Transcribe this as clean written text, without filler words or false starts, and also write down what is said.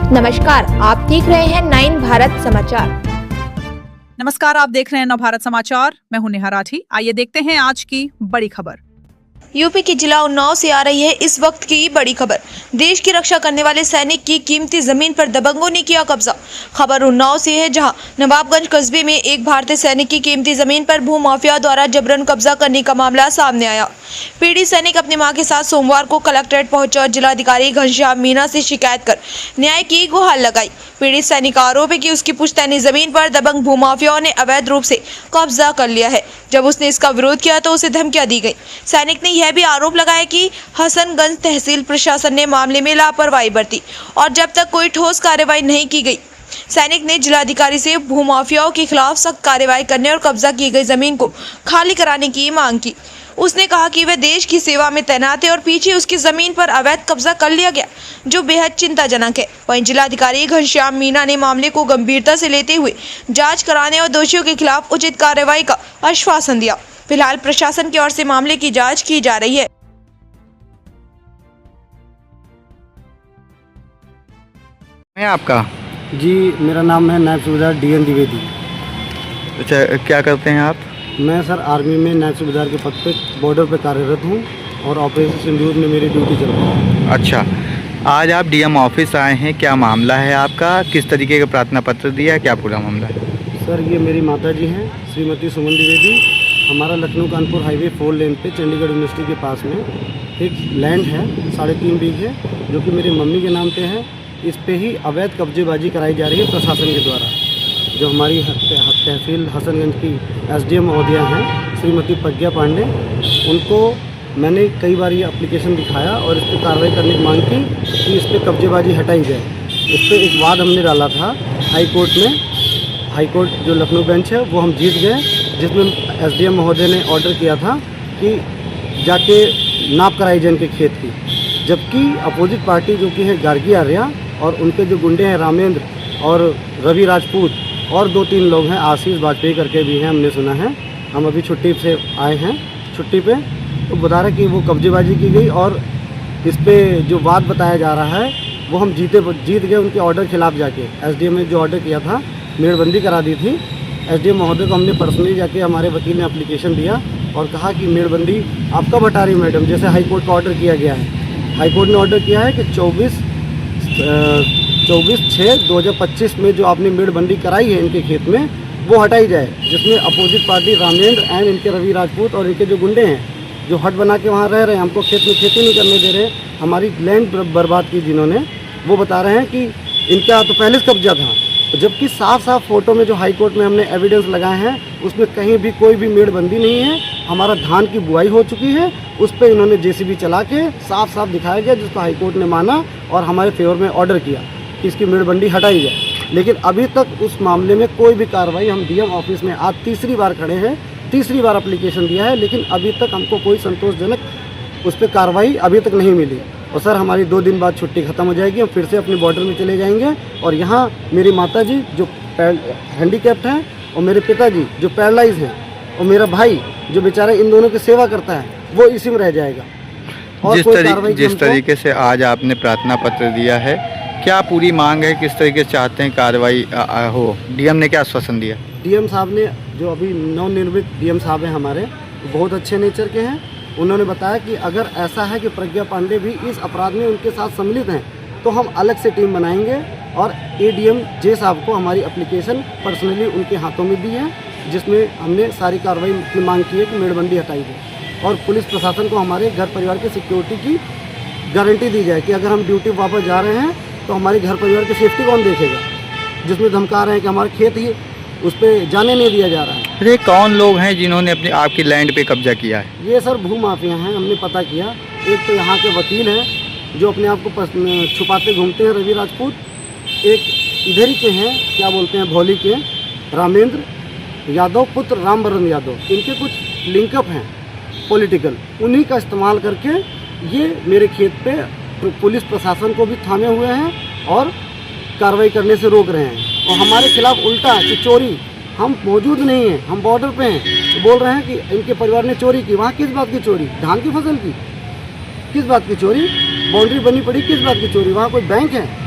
नमस्कार, आप देख रहे हैं 9 भारत समाचार। नमस्कार, आप देख रहे हैं नवभारत समाचार। मैं हूं नेहा राठी। आइए देखते हैं आज की बड़ी खबर। यूपी के जिला उन्नाव से आ रही है इस वक्त की बड़ी खबर। देश की रक्षा करने वाले सैनिक की कीमती जमीन पर दबंगों ने किया कब्जा। खबर उन्नाव से है, जहां नवाबगंज कस्बे में एक भारतीय सैनिक की कीमती जमीन पर भूमाफिया द्वारा जबरन कब्जा करने का मामला सामने आया। पीड़ित सैनिक अपनी मां के साथ सोमवार को कलेक्ट्रेट पहुंचा और जिलाधिकारी घनश्याम मीणा से शिकायत कर न्याय की गुहार लगाई। पीड़ित सैनिक का आरोप है कि उसकी पुश्तैनी जमीन पर दबंग भूमाफियाओं ने अवैध रूप से कब्जा कर लिया है। जब उसने इसका विरोध किया तो उसे धमकियां दी गई। सैनिक ने यह भी आरोप लगाया कि हसनगंज तहसील प्रशासन ने मामले में लापरवाही बरती और जब तक कोई ठोस कार्रवाई नहीं की गई। सैनिक ने जिलाधिकारी से भूमाफियाओं के खिलाफ सख्त कार्रवाई करने और कब्जा की गई जमीन को खाली कराने की मांग की। उसने कहा कि वह देश की सेवा में तैनात है और पीछे उसकी जमीन पर अवैध कब्जा कर लिया गया, जो बेहद चिंताजनक है। वहीं जिलाधिकारी घनश्याम मीणा ने मामले को गंभीरता से लेते हुए जांच कराने और दोषियों के खिलाफ उचित कार्रवाई का आश्वासन दिया। फिलहाल प्रशासन की ओर से मामले की जांच की जा रही है। मैं आपका जी, मेरा नाम है नायब सूबेदार DN द्विवेदी। अच्छा, क्या करते हैं आप? मैं सर आर्मी में नायब सूबेदार के पद पे बॉर्डर पे कार्यरत हूँ और ऑपरेशन सिंदूर में मेरी ड्यूटी चल रही है। अच्छा, आज आप DM ऑफिस आए हैं, क्या मामला है आपका? किस तरीके का प्रार्थना पत्र दिया है, क्या पूरा मामला है? सर, ये मेरी माता जी हैं, श्रीमती सुमन द्विवेदी। हमारा लखनऊ कानपुर हाईवे 4 लेन पे चंडीगढ़ यूनिवर्सिटी के पास में एक लैंड है 3.5 बीघे, जो कि मेरी मम्मी के नाम पे है। इस पे ही अवैध कब्जेबाजी कराई जा रही है प्रशासन के द्वारा। जो हमारी तहसील हसनगंज की SDM महोदया हैं, श्रीमती प्रज्ञा पांडे, उनको मैंने कई बार ये एप्लीकेशन दिखाया और इस पर कार्रवाई करने की मांग की कि इस पर कब्जेबाजी हटाई जाए। इस पर एक वाद हमने डाला था हाई कोर्ट में। हाई कोर्ट जो लखनऊ बेंच है वो हम जीत गए, जिसमें SDM महोदय ने ऑर्डर किया था कि जाके नाप कराई जाए इनके खेत की। जबकि अपोजिट पार्टी जो कि है गार्गी आर्या और उनके जो गुंडे हैं रामेंद्र और रवि राजपूत और 2-3 लोग हैं, आशीष वाजपेयी करके भी हैं, हमने सुना है। हम अभी छुट्टी से आए हैं छुट्टी पे, तो बता रहे कि वो कब्जेबाजी की गई और इस पे जो वाद बताया जा रहा है वो हम जीत गए उनके ऑर्डर के खिलाफ जाके। SDM ने जो ऑर्डर किया था, मेड़बंदी करा दी थी। SDM महोदय को हमने पर्सनली जाके हमारे वकील ने एप्लीकेशन दिया और कहा कि मेड़बंदी आप कब हटा रही मैडम, जैसे हाई कोर्ट का ऑर्डर किया गया है। हाई कोर्ट ने ऑर्डर किया है कि 24/6/2025 में जो आपने मेड़बंदी कराई है इनके खेत में, वो हटाई जाए, जिसमें अपोजिट पार्टी रामेंद्र एंड इनके रवि राजपूत और इनके जो गुंडे हैं, जो हट बना के वहाँ रह रहे हैं, हमको खेत में खेती नहीं करने दे रहे, हमारी लैंड बर्बाद की जिन्होंने, वो बता रहे हैं कि इनका तो पहले से कब्जा था। जबकि साफ साफ फोटो में जो हाई कोर्ट में हमने एविडेंस लगाए हैं, उसमें कहीं भी कोई भी मेड़बंदी नहीं है। हमारा धान की बुआई हो चुकी है, उस पर इन्होंने JCB चला के साफ साफ दिखाया गया, जिसको हाई कोर्ट ने माना और हमारे फेवर में ऑर्डर किया कि इसकी मेड़बंदी हटाई जाए। लेकिन अभी तक उस मामले में कोई भी कार्रवाई, हम DM ऑफिस में आज तीसरी बार खड़े हैं, तीसरी बार एप्लीकेशन दिया है, लेकिन अभी तक हमको कोई संतोषजनक उस पर कार्रवाई अभी तक नहीं मिली। और सर, हमारी 2 दिन बाद छुट्टी ख़त्म हो जाएगी, हम फिर से अपने बॉर्डर में चले जाएंगे। और यहाँ मेरी माताजी जो हैंडीकैप्ड हैं और मेरे पिताजी जो पैरालाइज हैं और मेरा भाई जो बेचारा इन दोनों की सेवा करता है, वो इसी में रह जाएगा। और जिस तरीके से आज आपने प्रार्थना पत्र दिया है, क्या पूरी मांग है, किस तरीके से चाहते हैं कार्रवाई हो? DM ने क्या आश्वासन दिया? DM साहब ने, जो अभी नवनिर्मित DM साहब हैं हमारे, बहुत अच्छे नेचर के हैं। उन्होंने बताया कि अगर ऐसा है कि प्रज्ञा पांडे भी इस अपराध में उनके साथ सम्मिलित हैं, तो हम अलग से टीम बनाएंगे और ADM J साहब को हमारी एप्लीकेशन पर्सनली उनके हाथों में दी है, जिसमें हमने सारी कार्रवाई की मांग की है कि मेड़बंदी हटाई जाए और पुलिस प्रशासन को हमारे घर परिवार की सिक्योरिटी की गारंटी दी जाए कि अगर हम ड्यूटी वापस जा रहे हैं तो हमारे घर परिवार की सेफ्टी कौन देखेगा, जिसमें धमका रहे हैं कि हमारे खेत ही उस पर जाने नहीं दिया जा रहा है। अरे, कौन लोग हैं जिन्होंने अपनी आपकी लैंड पे कब्जा किया है? ये सर भूमाफिया हैं, हमने पता किया। एक तो यहाँ के वकील हैं जो अपने आप को छुपाते घूमते हैं, रवि राजपूत। एक इधर ही के हैं, क्या बोलते हैं, भौली के रामेंद्र यादव पुत्र रामवरण यादव। इनके कुछ लिंकअप हैं पॉलिटिकल, उन्हीं का इस्तेमाल करके ये मेरे खेत पे पुलिस प्रशासन को भी थामे हुए हैं और कार्रवाई करने से रोक रहे हैं। और हमारे खिलाफ उल्टा कि चोरी, हम मौजूद नहीं हैं, हम बॉर्डर पे हैं, तो बोल रहे हैं कि इनके परिवार ने चोरी की। वहाँ किस बात की चोरी? धान की फसल की। किस बात की चोरी? बाउंड्री बनी पड़ी, किस बात की चोरी? वहाँ कोई बैंक है?